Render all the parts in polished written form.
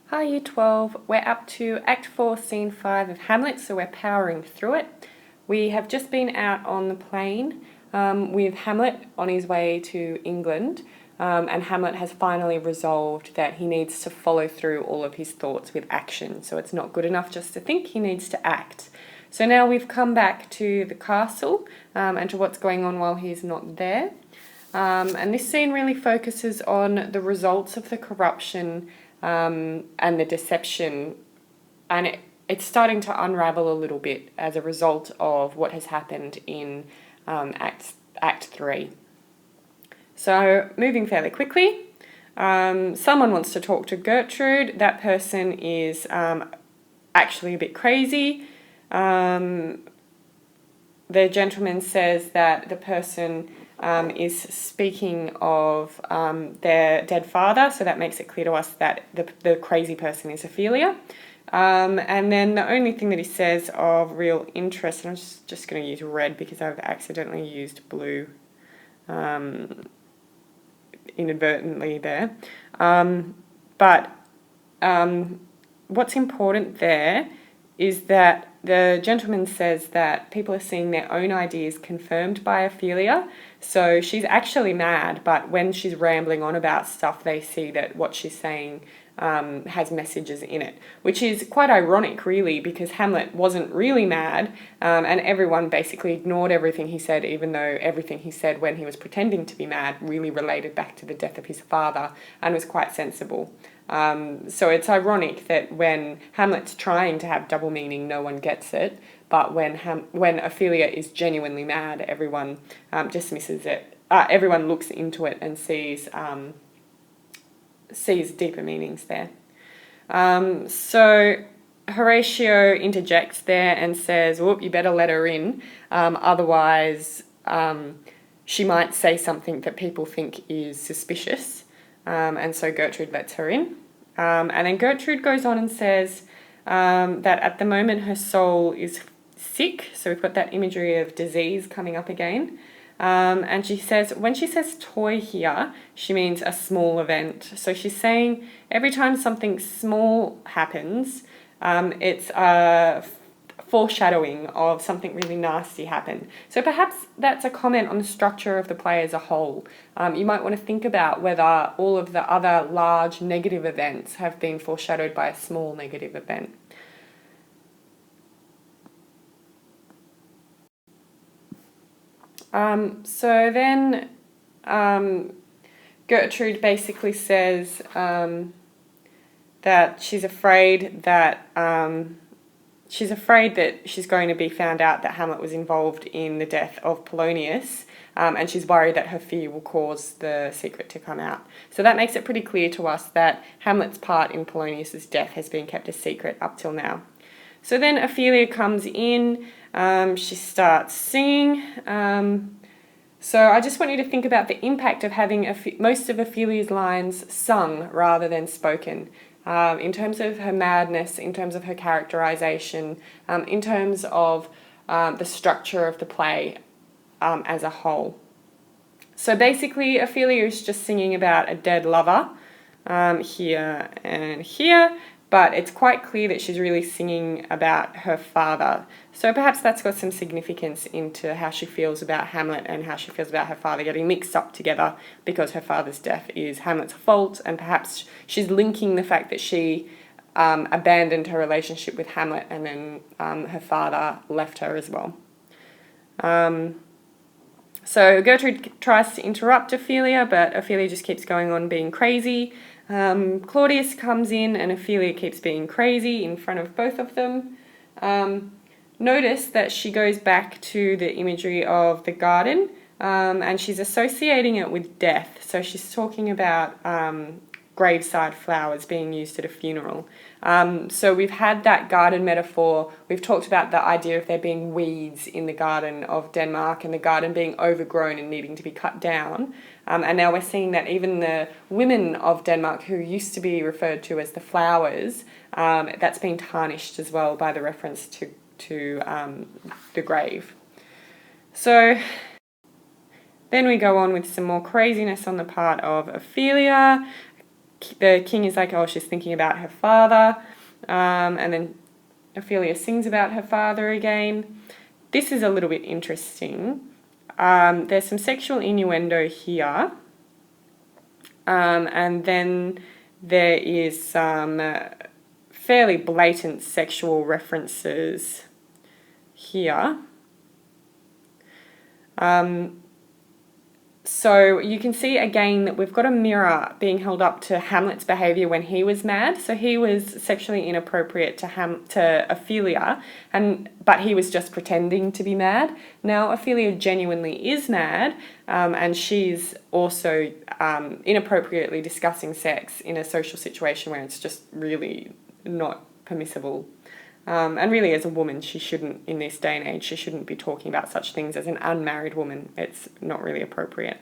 Hi Year 12, we're up to Act 4, Scene 5 of Hamlet, so we're powering through it. We have just been out on the plane with Hamlet on his way to England, and Hamlet has finally resolved that he needs to follow through all of his thoughts with action, so it's not good enough just to think, he needs to act. So now we've come back to the castle and to what's going on while he's not there. And this scene really focuses on the results of the corruption and the deception, and it's starting to unravel a little bit as a result of what has happened in Act 3. So moving fairly quickly, someone wants to talk to Gertrude. That person is actually a bit crazy. The gentleman says that the person is speaking of their dead father, so that makes it clear to us that the crazy person is Ophelia. And then the only thing that he says of real interest, and I'm just going to use red because I've accidentally used blue inadvertently there. But what's important there is that the gentleman says that people are seeing their own ideas confirmed by Ophelia. So she's actually mad, but when she's rambling on about stuff, they see that what she's saying has messages in it, which is quite ironic, really, because Hamlet wasn't really mad, and everyone basically ignored everything he said, even though everything he said when he was pretending to be mad really related back to the death of his father and was quite sensible. So it's ironic that when Hamlet's trying to have double meaning, no one gets it, but when Ophelia is genuinely mad, everyone dismisses it. Everyone looks into it and sees deeper meanings there. So Horatio interjects there and says, "Whoop, you better let her in, otherwise she might say something that people think is suspicious." And so Gertrude lets her in. And then Gertrude goes on and says that at the moment her soul is sick. So we've got that imagery of disease coming up again. And she says, when she says toy here, she means a small event. So she's saying every time something small happens, it's a foreshadowing of something really nasty happen. So perhaps that's a comment on the structure of the play as a whole. You might want to think about whether all of the other large negative events have been foreshadowed by a small negative event. So then Gertrude basically says that she's afraid that she's going to be found out that Hamlet was involved in the death of Polonius, and she's worried that her fear will cause the secret to come out. So that makes it pretty clear to us that Hamlet's part in Polonius's death has been kept a secret up till now. So then Ophelia comes in, she starts singing. So I just want you to think about the impact of having most of Ophelia's lines sung rather than spoken. In terms of her madness, in terms of her characterization, in terms of the structure of the play as a whole. So basically, Ophelia is just singing about a dead lover here and here, but it's quite clear that she's really singing about her father. So perhaps that's got some significance into how she feels about Hamlet and how she feels about her father getting mixed up together because her father's death is Hamlet's fault, and perhaps she's linking the fact that she abandoned her relationship with Hamlet and then her father left her as well. So Gertrude tries to interrupt Ophelia, but Ophelia just keeps going on being crazy. Claudius comes in and Ophelia keeps being crazy in front of both of them. Notice that she goes back to the imagery of the garden, and she's associating it with death. So she's talking about graveside flowers being used at a funeral. So we've had that garden metaphor. We've talked about the idea of there being weeds in the garden of Denmark and the garden being overgrown and needing to be cut down. And now we're seeing that even the women of Denmark, who used to be referred to as the flowers, that's been tarnished as well by the reference to the grave. So then we go on with some more craziness on the part of Ophelia. the king is like, oh, she's thinking about her father, and then Ophelia sings about her father again. This is a little bit interesting. There's some sexual innuendo here, and then there is some fairly blatant sexual references here. So you can see again that we've got a mirror being held up to Hamlet's behaviour when he was mad. So he was sexually inappropriate to Ophelia, but he was just pretending to be mad. Now Ophelia genuinely is mad, and she's also inappropriately discussing sex in a social situation where it's just really not permissible. And really, as a woman, she shouldn't, in this day and age, she shouldn't be talking about such things as an unmarried woman. It's not really appropriate.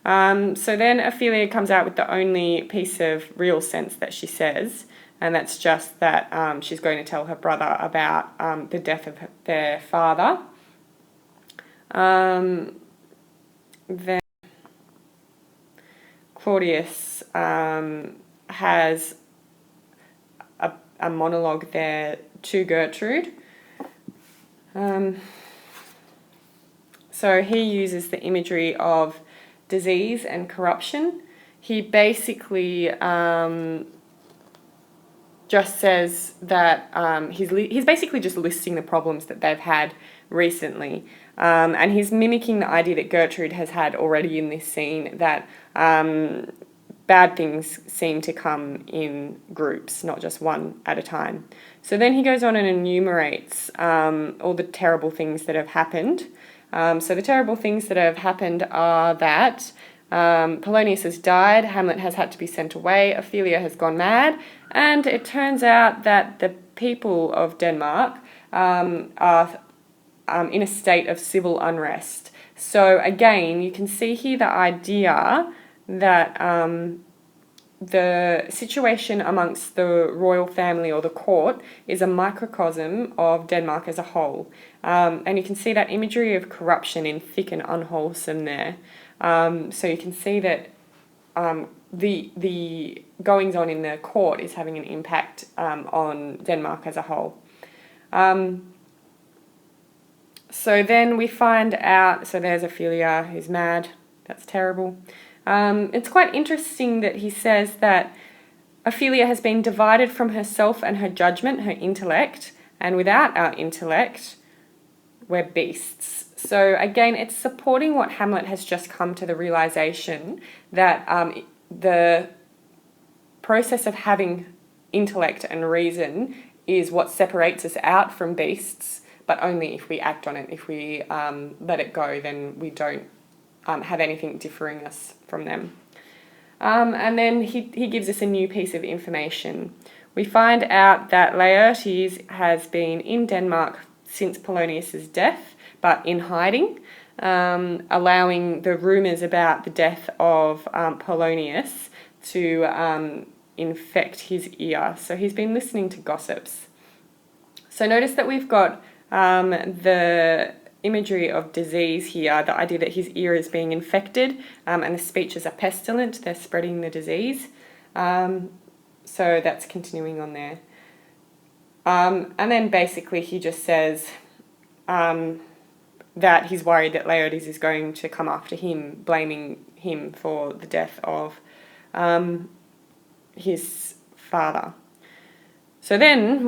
So then Ophelia comes out with the only piece of real sense that she says, and that's just that she's going to tell her brother about the death of their father. Then Claudius has a monologue there to Gertrude. So he uses the imagery of disease and corruption. He basically just says that he's basically just listing the problems that they've had recently. And he's mimicking the idea that Gertrude has had already in this scene, that bad things seem to come in groups, not just one at a time. So then he goes on and enumerates all the terrible things that have happened. So the terrible things that have happened are that Polonius has died, Hamlet has had to be sent away, Ophelia has gone mad, and it turns out that the people of Denmark are in a state of civil unrest. So again, you can see here the idea that the situation amongst the royal family or the court is a microcosm of Denmark as a whole. And you can see that imagery of corruption in thick and unwholesome there. So you can see that the goings on in the court is having an impact on Denmark as a whole. So then we find out, so there's Ophelia who's mad, that's terrible. It's quite interesting that he says that Ophelia has been divided from herself and her judgment, her intellect, and without our intellect, we're beasts. So again, it's supporting what Hamlet has just come to the realization that the process of having intellect and reason is what separates us out from beasts, but only if we act on it. If we let it go, then we don't have anything differing us from them. And then he gives us a new piece of information. We find out that Laertes has been in Denmark since Polonius's death, but in hiding, allowing the rumours about the death of Polonius to infect his ear. So he's been listening to gossips. So notice that we've got the imagery of disease here, the idea that his ear is being infected, and the speeches are pestilent, they're spreading the disease. So that's continuing on there. And then basically he just says that he's worried that Laertes is going to come after him, blaming him for the death of his father. So then